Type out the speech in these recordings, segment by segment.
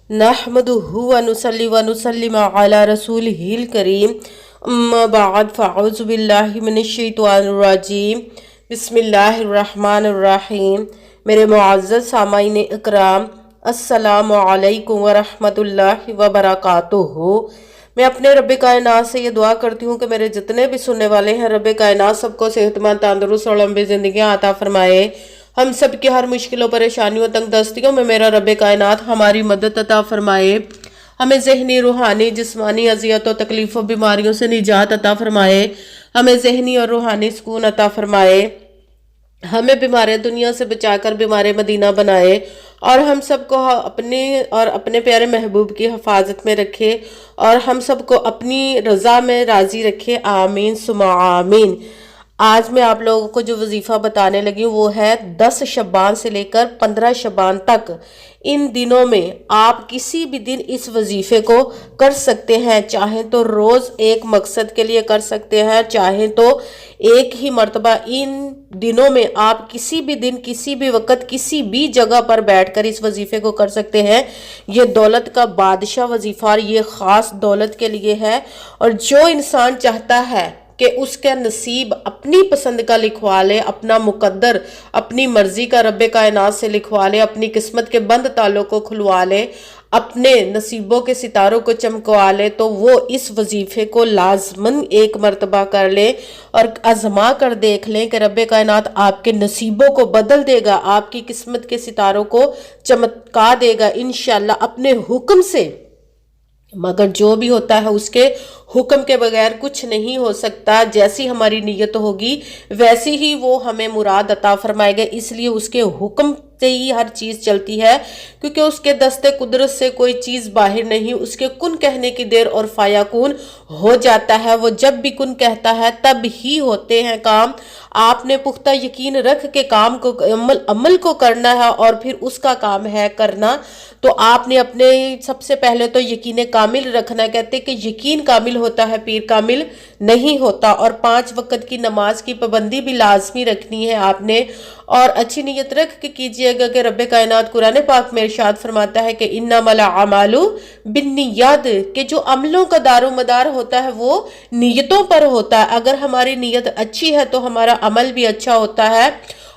नहमदुहु व नुसल्ली व नुसल्लिम अला रसूलिहिल करीम अम्मा बाद फ़अऊज़ु बिल्लाहि मिनश शैतानिर रजीम बिस्मिल्लाहिर रहमानिर रहीम। मेरे मुअज़्ज़ज़ सामाईन इकराम, अस्सलामु अलैकुम व रहमतुल्लाहि व बरकातुहू। मैं अपने रब कायनात से ये दुआ करती हूँ कि मेरे जितने भी सुनने वाले हैं, रब कायनात सबको सेहतमंद, तंदुरुस्त और लंबी ज़िंदगियाँ अता फरमाए। हम सब की हर मुश्किलों, परेशानियों, तंगदस्तियों में मेरा रब कायनात हमारी मदद अता फरमाए। हमें ज़हनी, रूहानी, जिस्मानी अज़ियतों, तकलीफ़ों, बीमारियों से निजात अता फरमाए। हमें ज़हनी और रूहानी सुकून अता फरमाए। हमें बीमार दुनिया से बचाकर बीमार मदीना बनाए और हम सबको अपने और अपने प्यारे महबूब की हिफाजत में रखे और हम सबको अपनी रज़ा में राज़ी रखे। आमीन सुमा आमीन। आज मैं आप लोगों को जो वजीफ़ा बताने लगी हूँ वो है 10 शबान से लेकर 15 शबान तक। इन दिनों में आप किसी भी दिन इस वजीफ़े को कर सकते हैं। चाहें तो रोज़ एक मकसद के लिए कर सकते हैं, चाहें तो एक ही मर्तबा। इन दिनों में आप किसी भी दिन, किसी भी वक्त, किसी भी जगह पर बैठकर इस वजीफ़े को कर सकते हैं। ये दौलत का बादशाह वजीफ़ा, ये ख़ास दौलत के लिए है। और जो इंसान चाहता है कि उसका नसीब अपनी पसंद का लिखवा ले, अपना मुकद्दर अपनी मर्जी का रब कायनात से लिखवा ले, अपनी किस्मत के बंद तालों को खुलवा ले, अपने नसीबों के सितारों को चमकवा ले, तो वो इस वजीफे को लाजमन एक मर्तबा कर ले और आजमा कर देख लें कि रब कायनात आपके नसीबों को बदल देगा, आपकी किस्मत के सितारों को चमका देगा इंशाअल्लाह अपने हुक्म से। मगर जो भी होता है उसके हुक्म के बगैर कुछ नहीं हो सकता। जैसी हमारी नीयत होगी वैसी ही वो हमें मुराद अता फरमाएगा। इसलिए उसके हुक्म से ही हर चीज़ चलती है, क्योंकि उसके दस्ते कुदरत से कोई चीज़ बाहर नहीं। उसके कुन कहने की देर और फायाकुन हो जाता है। वो जब भी कुन कहता है तब ही होते हैं काम। आपने पुख्ता यकीन रख के काम को अमल को करना है और फिर उसका काम है करना। तो आपने अपने सबसे पहले तो यकीन कामिल रखना है। कहते कि यकीन कामिल होता है, पीर कामिल नहीं होता। और 5 वक्त की नमाज की पाबंदी भी लाजमी रखनी है आपने। और अच्छी नीयत रख के कीजिएगा कि रब कायनात कुरान पाक में इरशाद फरमाता है कि इन्नमल अमालु बिन्नियात, के जो अमलों का दारो मदार होता है वो नीयतों पर होता है। अगर हमारी नीयत अच्छी है तो हमारा अमल भी अच्छा होता है,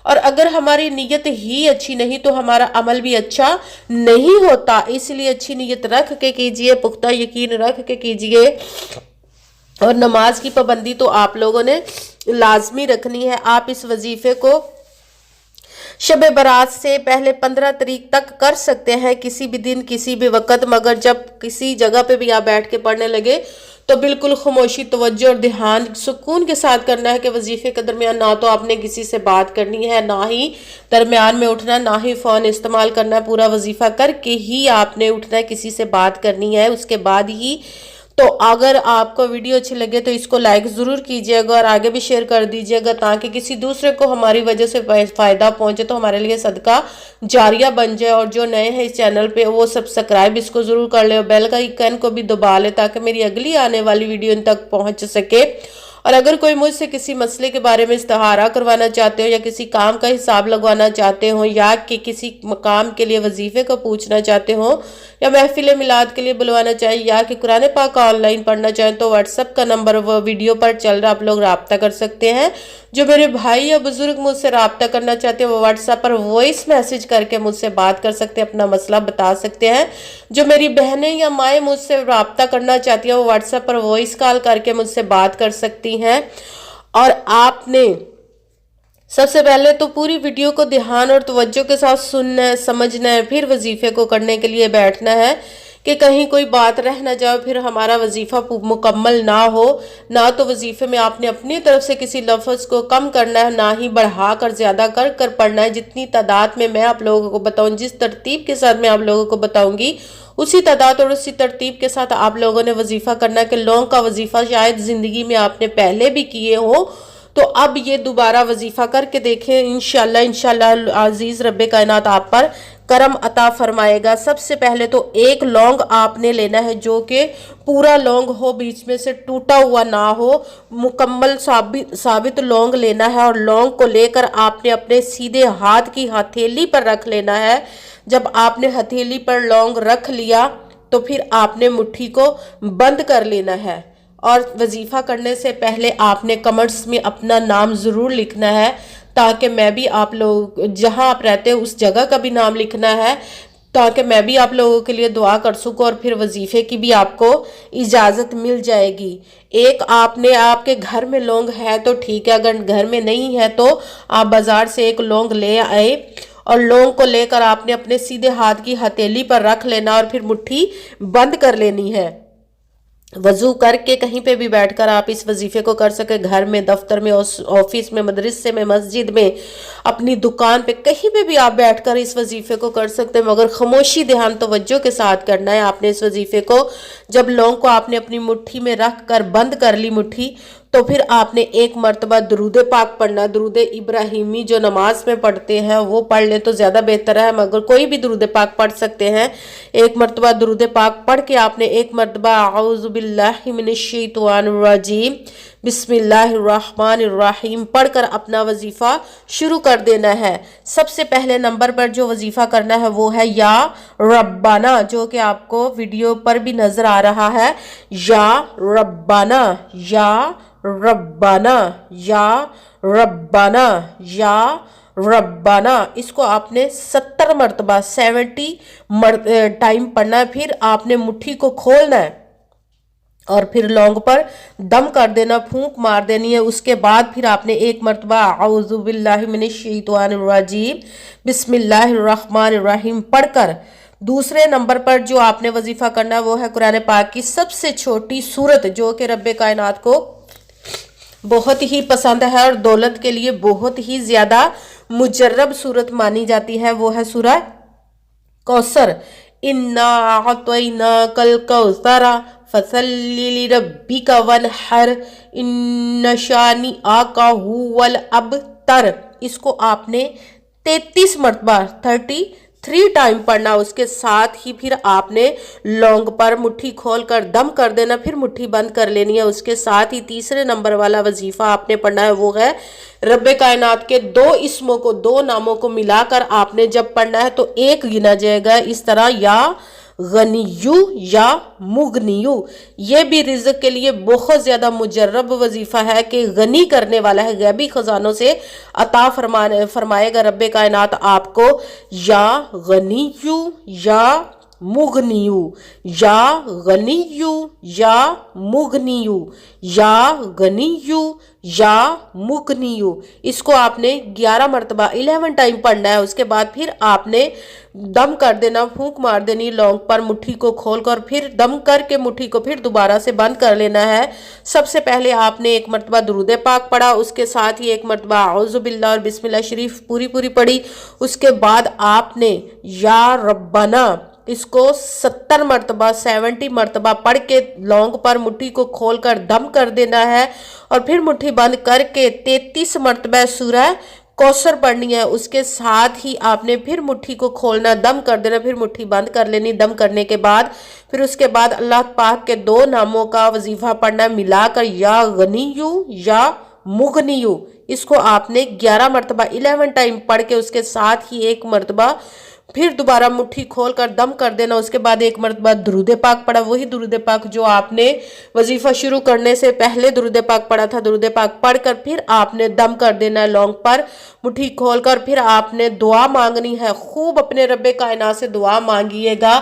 और अगर हमारी नीयत ही अच्छी नहीं तो हमारा अमल भी अच्छा नहीं होता। इसलिए अच्छी नीयत रख के कीजिए, पुख्ता यकीन रख के कीजिए। और नमाज की पाबंदी तो आप लोगों ने लाजमी रखनी है। आप इस वजीफे को शब बारात से पहले 15 तारीख तक कर सकते हैं, किसी भी दिन, किसी भी वक्त। मगर जब किसी जगह पे भी आप बैठ के पढ़ने लगे तो बिल्कुल खामोशी, तवज्जो और ध्यान, सुकून के साथ करना है कि वजीफे के दरमियान ना तो आपने किसी से बात करनी है, ना ही दरमियान में उठना, ना ही फ़ोन इस्तेमाल करना है। पूरा वजीफा करके ही आपने उठना है, किसी से बात करनी है उसके बाद ही। तो अगर आपको वीडियो अच्छी लगे तो इसको लाइक ज़रूर कीजिएगा और आगे भी शेयर कर दीजिएगा, ताकि किसी दूसरे को हमारी वजह से फ़ायदा पहुंचे, तो हमारे लिए सदका जारिया बन जाए। और जो नए हैं इस चैनल पे वो सब्सक्राइब इसको ज़रूर कर ले और बेल का आइकन को भी दबा ले, ताकि मेरी अगली आने वाली वीडियो इन तक पहुँच सके। और अगर कोई मुझसे किसी मसले के बारे में इस्तिहारा करवाना चाहते हो, या किसी काम का हिसाब लगवाना चाहते हो, या कि किसी मकाम के लिए वजीफे को पूछना चाहते हो, या महफिल मिलाद के लिए बुलवाना चाहे, या कि कुरान पाक का ऑनलाइन पढ़ना चाहें, तो व्हाट्सएप का नंबर वो वीडियो पर चल रहा, आप लोग रब्ता कर सकते हैं। जो मेरे भाई या बुजुर्ग मुझसे रब्ता करना चाहते हैं वो व्हाट्सएप पर वॉइस मैसेज करके मुझसे बात कर सकते हैं, अपना मसला बता सकते हैं। जो मेरी बहनें या माएँ मुझसे रब्ता करना चाहती हैं वो व्हाट्सएप पर वॉइस कॉल करके मुझसे बात कर सकती हैं। और आपने सबसे पहले तो पूरी वीडियो को ध्यान और तवज्जो के साथ सुनना है, समझना है, फिर वजीफे को करने के लिए बैठना है कि कहीं कोई बात रह ना जाए, फिर हमारा वजीफा मुकम्मल ना हो। ना तो वजीफे में आपने अपनी तरफ से किसी लफ्ज़ को कम करना है, ना ही बढ़ा कर ज़्यादा कर पढ़ना है। जितनी तादाद में मैं आप लोगों को बताऊँ, जिस तरतीब के साथ मैं आप लोगों को बताऊँगी, उसी तादाद और उसी तरतीब के साथ आप लोगों ने वजीफा करना है। कि लौंग का वजीफा शायद ज़िंदगी में आपने पहले भी किए हो, तो अब ये दोबारा वजीफा करके देखें। इंशाल्लाह इंशाल्लाह अजीज़ रब कायनात आप पर کرم عطا فرمائے گا۔ سب سے پہلے تو ایک لونگ آپ نے لینا ہے جو کہ پورا لونگ ہو، بیچ میں سے ٹوٹا ہوا نہ ہو، مکمل ثابت لونگ لینا ہے، اور لونگ کو لے کر آپ نے اپنے سیدھے ہاتھ کی ہتھیلی پر رکھ لینا ہے۔ جب آپ نے ہتھیلی پر لونگ رکھ لیا تو پھر آپ نے مٹھی کو بند کر لینا ہے، اور وظیفہ کرنے سے پہلے آپ نے کمنٹس میں اپنا نام ضرور لکھنا ہے، تاکہ میں بھی آپ لوگ جہاں آپ رہتے ہیں اس جگہ کا بھی نام لکھنا ہے، تاکہ میں بھی آپ لوگوں کے لیے دعا کر سکوں، اور پھر وظیفے کی بھی آپ کو اجازت مل جائے گی۔ ایک آپ کے گھر میں لونگ ہے تو ٹھیک ہے، اگر گھر میں نہیں ہے تو آپ بازار سے ایک لونگ لے آئے، اور لونگ کو لے کر آپ نے اپنے سیدھے ہاتھ کی ہتھیلی پر رکھ لینا، اور پھر مٹھی بند کر لینی ہے۔ وضو کر کے کہیں پہ بھی بیٹھ کر آپ اس وظیفے کو کر سکے، گھر میں، دفتر میں، آفس میں، مدرسے میں، مسجد میں، اپنی دکان پہ، کہیں پہ بھی آپ بیٹھ کر اس وظیفے کو کر سکتے ہیں، مگر خاموشی دھیان توجہ کے ساتھ کرنا ہے آپ نے اس وظیفے کو۔ جب لونگ کو آپ نے اپنی مٹھی میں رکھ کر بند کر لی مٹھی، تو پھر آپ نے ایک مرتبہ درود پاک پڑھنا، درود ابراہیمی جو نماز میں پڑھتے ہیں وہ پڑھ لیں تو زیادہ بہتر ہے، مگر کوئی بھی درود پاک پڑھ سکتے ہیں۔ ایک مرتبہ درود پاک پڑھ کے آپ نے ایک مرتبہ اعوذ باللہ من الشیطان الرجیم بسم اللہ الرحمن الرحیم پڑھ کر اپنا وظیفہ شروع کر دینا ہے۔ سب سے پہلے نمبر پر جو وظیفہ کرنا ہے وہ ہے یا ربنا، جو کہ آپ کو ویڈیو پر بھی نظر آ رہا ہے، یا ربنا، یا ربنا، یا ربنا، یا ربنا۔ اس کو آپ نے 70 مرتبہ 70 ٹائم پڑھنا ہے۔ پھر آپ نے مٹھی کو کھولنا ہے اور پھر لونگ پر دم کر دینا، پھونک مار دینی ہے۔ اس کے بعد پھر آپ نے ایک مرتبہ اعوذ باللہ من الشیطان الرجیم بسم اللہ الرحمن الرحیم پڑھ کر دوسرے نمبر پر جو آپ نے وظیفہ کرنا ہے وہ ہے قرآن پاک کی سب سے چھوٹی سورت، جو کہ رب کائنات کو بہت ہی پسند ہے اور دولت کے لیے بہت ہی زیادہ مجرب سورت مانی جاتی ہے، وہ ہے سورہ کوثر۔ اِنَّا أَعْطَيْنَاكَ الْكَوْثَرَ فَصَلِّ لِرَبِّكَ وَانْحَرْ إِنَّ شَانِئَكَ هُوَ الْأَبْتَرُ۔ اس کو آپ نے 33 مرتبہ 33 ٹائم پڑھنا، اس کے ساتھ ہی پھر آپ نے لونگ پر مٹھی کھول کر دم کر دینا، پھر مٹھی بند کر لینی ہے۔ اس کے ساتھ ہی تیسرے نمبر والا وظیفہ آپ نے پڑھنا ہے وہ ہے رب کائنات کے 2 اسموں کو، 2 ناموں کو ملا کر آپ نے جب پڑھنا ہے تو ایک گنا جائے گا، اس طرح یا غنیو یا مغنیو۔ یہ بھی رزق کے لیے بہت زیادہ مجرب وظیفہ ہے کہ غنی کرنے والا ہے، غیبی خزانوں سے عطا فرمائے گا رب کائنات آپ کو۔ یا غنیو یا مغنیو، یا غنیو یا مغنیو، یا غنیو یا مغنیو۔ اس کو آپ نے 11 مرتبہ 11 ٹائم پڑھنا ہے۔ اس کے بعد پھر آپ نے دم کر دینا، پھونک مار دینی لونگ پر مٹھی کو کھول کر، پھر دم کر کے مٹھی کو پھر دوبارہ سے بند کر لینا ہے۔ سب سے پہلے آپ نے ایک مرتبہ درود پاک پڑھا، اس کے ساتھ ہی ایک مرتبہ اعوذ باللہ اور بسم اللہ شریف پوری پڑھی۔ اس کے بعد آپ نے یا ربنا اس کو 70 مرتبہ 70 مرتبہ پڑھ کے لونگ پر مٹھی کو کھول کر دم کر دینا ہے، اور پھر مٹھی بند کر کے 33 مرتبہ سورہ کوثر پڑھنی ہے۔ اس کے ساتھ ہی آپ نے پھر مٹھی کو کھولنا، دم کر دینا، پھر مٹھی بند کر لینی۔ دم کرنے کے بعد پھر اس کے بعد اللہ پاک کے 2 ناموں کا وظیفہ پڑھنا ملا کر، یا غنیو یا مغنیو۔ اس کو آپ نے 11 مرتبہ 11 ٹائم پڑھ کے اس کے ساتھ ہی ایک مرتبہ پھر دوبارہ مٹھی کھول کر دم کر دینا۔ اس کے بعد ایک مرتبہ درود پاک پڑھا، وہی درود پاک جو آپ نے وظیفہ شروع کرنے سے پہلے درود پاک پڑھا تھا، درود پاک پڑھ کر پھر آپ نے دم کر دینا ہے لونگ پر مٹھی کھول کر۔ پھر آپ نے دعا مانگنی ہے، خوب اپنے رب کائنات سے دعا مانگیے گا،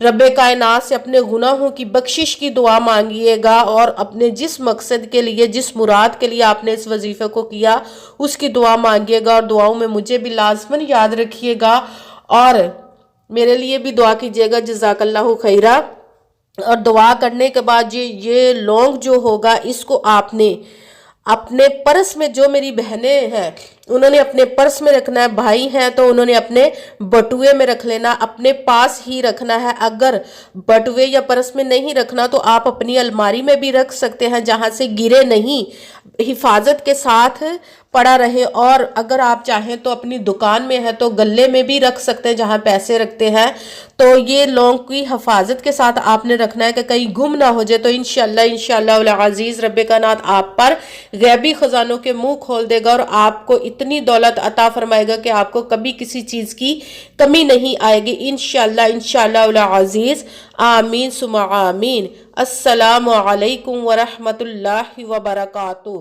رب کائنات سے اپنے گناہوں کی بخشش کی دعا مانگیے گا، اور اپنے جس مقصد کے لیے، جس مراد کے لیے آپ نے اس وظیفے کو کیا اس کی دعا مانگیے گا، اور دعاؤں میں مجھے بھی لازماً یاد رکھیے گا اور میرے لیے بھی دعا کیجیے گا۔ جزاک اللہ خیرہ۔ اور دعا کرنے کے بعد یہ لونگ جو ہوگا اس کو آپ نے اپنے پرس میں، جو میری بہنیں ہیں انہوں نے اپنے پرس میں رکھنا ہے، بھائی ہیں تو انہوں نے اپنے بٹوے میں رکھ لینا، اپنے پاس ہی رکھنا ہے۔ اگر بٹوے یا پرس میں نہیں رکھنا تو آپ اپنی الماری میں بھی رکھ سکتے ہیں جہاں سے گرے نہیں، حفاظت کے ساتھ پڑا رہے، اور اگر آپ چاہیں تو اپنی دکان میں ہے تو گلے میں بھی رکھ سکتے ہیں جہاں پیسے رکھتے ہیں۔ تو یہ لونگ کی حفاظت کے ساتھ آپ نے رکھنا ہے کہ کہیں گم نہ ہو جائے، تو انشاءاللہ العزیز رب کائنات آپ پر غیبی خزانوں کے منہ کھول دے گا، اور آپ کو اتنی دولت عطا فرمائے گا کہ آپ کو کبھی کسی چیز کی کمی نہیں آئے گی انشاءاللہ العزیز۔ آمین ثم آمین۔ السلام علیکم ورحمۃ اللہ وبرکاتہ۔